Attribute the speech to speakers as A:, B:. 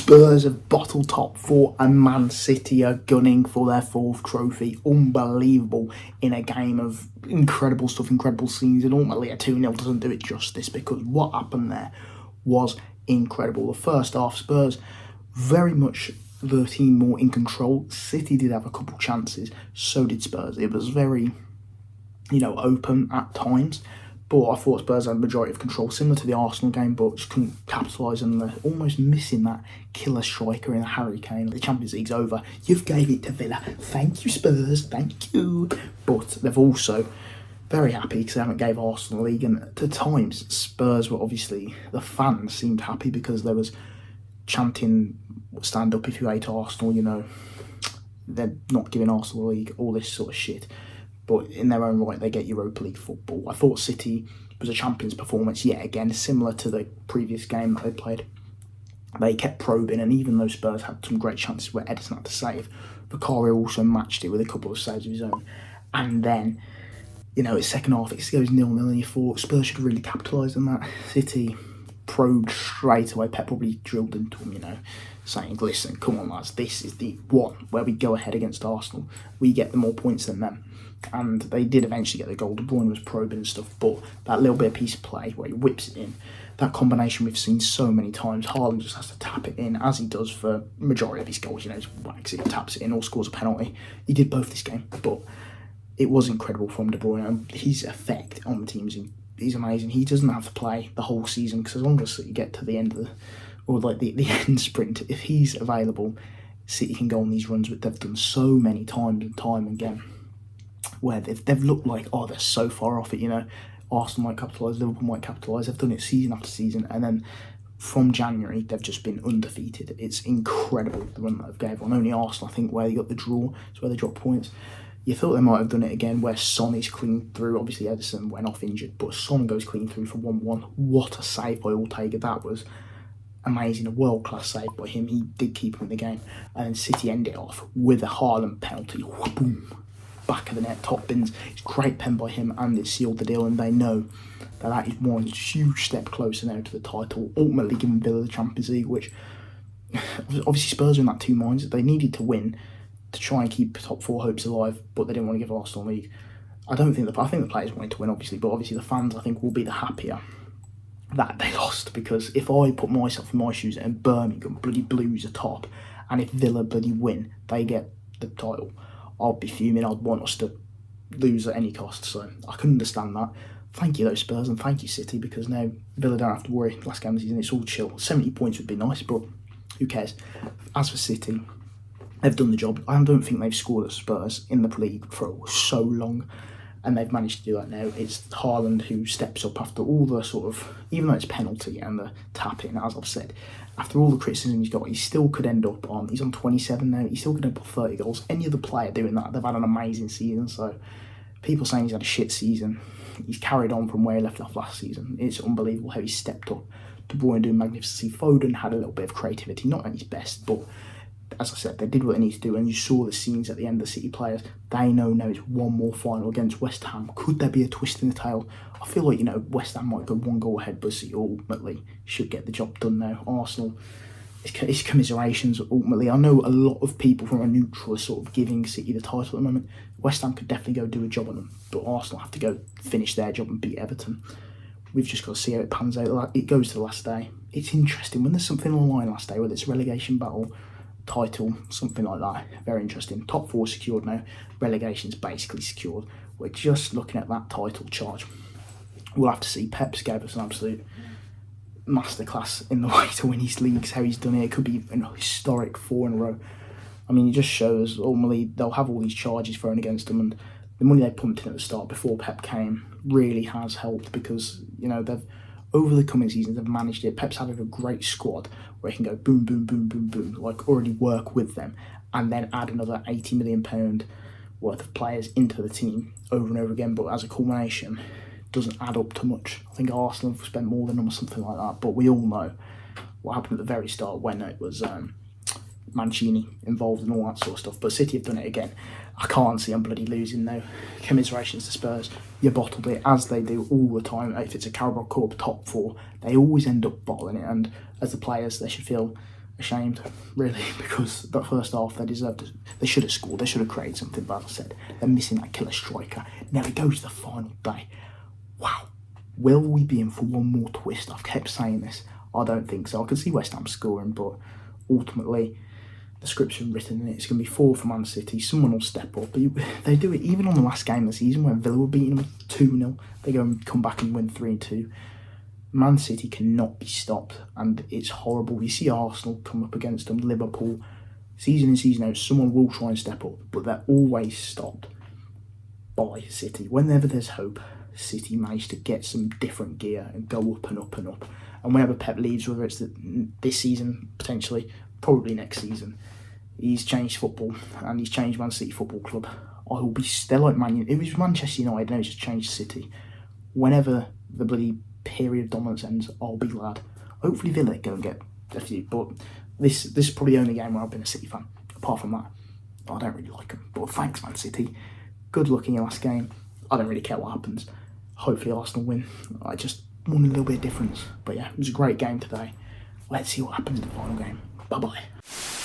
A: Spurs have bottled top four and Man City are gunning for their fourth trophy. Unbelievable in a game of incredible stuff, incredible scenes, and ultimately a 2-0 doesn't do it justice because what happened there was incredible. The first half, Spurs very much the team more in control. City did have a couple chances, so did Spurs. It was very, open at times. But I thought Spurs had a majority of control, similar to the Arsenal game, but just couldn't capitalise on the almost missing that killer striker in Harry Kane. The Champions League's over. You've gave it to Villa. Thank you, Spurs. Thank you. But they've also very happy because they haven't gave Arsenal the league. And at times, Spurs were obviously, the fans seemed happy because there was chanting, stand up if you hate Arsenal, they're not giving Arsenal the league, all this sort of shit. But in their own right, they get Europa League football. I thought City was a Champions performance yet again, similar to the previous game that they played. They kept probing, and even though Spurs had some great chances where Ederson had to save, Vicario also matched it with a couple of saves of his own. And then, it's second half, it goes 0-0, and you thought Spurs should really capitalise on that. City probed straight away. Pep probably drilled into them, saying, listen, come on lads, this is the one where we go ahead against Arsenal. We get the more points than them. And they did eventually get the goal. De Bruyne was probing and stuff, but that little bit of piece of play where he whips it in, that combination we've seen so many times. Haaland just has to tap it in, as he does for majority of his goals. He whacks it, taps it in, or scores a penalty. He did both this game, but it was incredible from De Bruyne. And his effect on the team is amazing. He doesn't have to play the whole season because as long as you get to the end of the end sprint, if he's available, City can go on these runs, which they've done so many times and time again, where they've looked like, they're so far off it, Arsenal might capitalise, Liverpool might capitalise. They've done it season after season, and then from January, they've just been undefeated. It's incredible, the run that they've gave on. Only Arsenal, I think, where they got the draw, it's where they dropped points. You thought they might have done it again, where Son is clean through. Obviously, Ederson went off injured, but Son goes clean through for 1-1. What a save by Ortega. That was amazing, a world-class save by him. He did keep him in the game. And then City ended it off with a Haaland penalty. Boom. Back of the net, top bins. It's a great pen by him, and it sealed the deal, and they know that is one huge step closer now to the title, ultimately giving Villa the Champions League, which obviously Spurs are in that two minds. They needed to win to try and keep top four hopes alive, but they didn't want to give Arsenal the league. I think the players wanted to win, obviously, but obviously the fans, I think, will be the happier that they lost, because if I put myself in my shoes and Birmingham bloody Blues are top, and if Villa bloody win, they get the title, I'd be fuming. I'd want us to lose at any cost. So I can understand that. Thank you, though, Spurs, and thank you, City, because now Villa don't have to worry. Last game of the season, it's all chill. 70 points would be nice, but who cares? As for City, they've done the job. I don't think they've scored at Spurs in the league for so long, and they've managed to do that now. It's Haaland who steps up after all the sort of, even though it's penalty and the tap-in, as I've said, after all the criticism he's got, he still could end up on, he's on 27 now, he still could end up on 30 goals. Any other player doing that, they've had an amazing season. So people saying he's had a shit season, he's carried on from where he left off last season. It's unbelievable how he stepped up. De Bruyne doing magnificently. Foden had a little bit of creativity, not at his best, but as I said, they did what they needed to do, and you saw the scenes at the end of the City players. They know now it's one more final against West Ham. Could there be a twist in the tail? I feel like, West Ham might go one goal ahead, but City ultimately should get the job done now. Arsenal, it's commiserations ultimately. I know a lot of people from a neutral are sort of giving City the title at the moment. West Ham could definitely go do a job on them, but Arsenal have to go finish their job and beat Everton. We've just got to see how it pans out. It goes to the last day. It's interesting when there's something on the line last day, whether it's a relegation battle, title, something like that. Very interesting. Top four secured now. Relegation's basically secured. We're just looking at that title charge. We'll have to see. Pep's gave us an absolute masterclass in the way to win his leagues, how he's done it. It could be an historic 4 in a row. I mean, it just shows ultimately they'll have all these charges thrown against them, and the money they pumped in at the start before Pep came really has helped, because they've, over the coming seasons, they've managed it. Pep's having a great squad where he can go boom, boom, boom, boom, boom, like already work with them, and then add another £80 million worth of players into the team over and over again. But as a culmination, it doesn't add up to much. I think Arsenal have spent more than them or something like that. But we all know what happened at the very start when it was Mancini involved and all that sort of stuff. But City have done it again. I can't see them bloody losing though. Commiserations to Spurs. You bottled it, as they do all the time. If it's a Carabao Cup top four, they always end up bottling it. And as the players, they should feel ashamed, really, because that first half they deserved it. They should have scored, they should have created something, but as I said, they're missing that killer striker. Now it goes to the final day. Wow. Will we be in for one more twist? I've kept saying this. I don't think so. I can see West Ham scoring, but ultimately the script's been written in it. It's going to be 4 for Man City. Someone will step up. They do it even on the last game of the season when Villa were beating them 2-0. They go and come back and win 3-2. Man City cannot be stopped, and it's horrible. You see Arsenal come up against them, Liverpool. Season in, season out, someone will try and step up, but they're always stopped by City. Whenever there's hope, City manage to get some different gear and go up and up and up. And whenever Pep leaves, whether it's this season, potentially, probably next season, he's changed football and he's changed Man City Football Club. I will be still like Man United. It was Manchester United, now he's just changed City. Whenever the bloody period of dominance ends, I'll be glad. Hopefully Villa go and get a few, but this is probably the only game where I've been a City fan. Apart from that, I don't really like them. But thanks, Man City. Good luck in your last game. I don't really care what happens. Hopefully Arsenal win. I just want a little bit of difference. But yeah, it was a great game today. Let's see what happens in the final game. Bye-bye.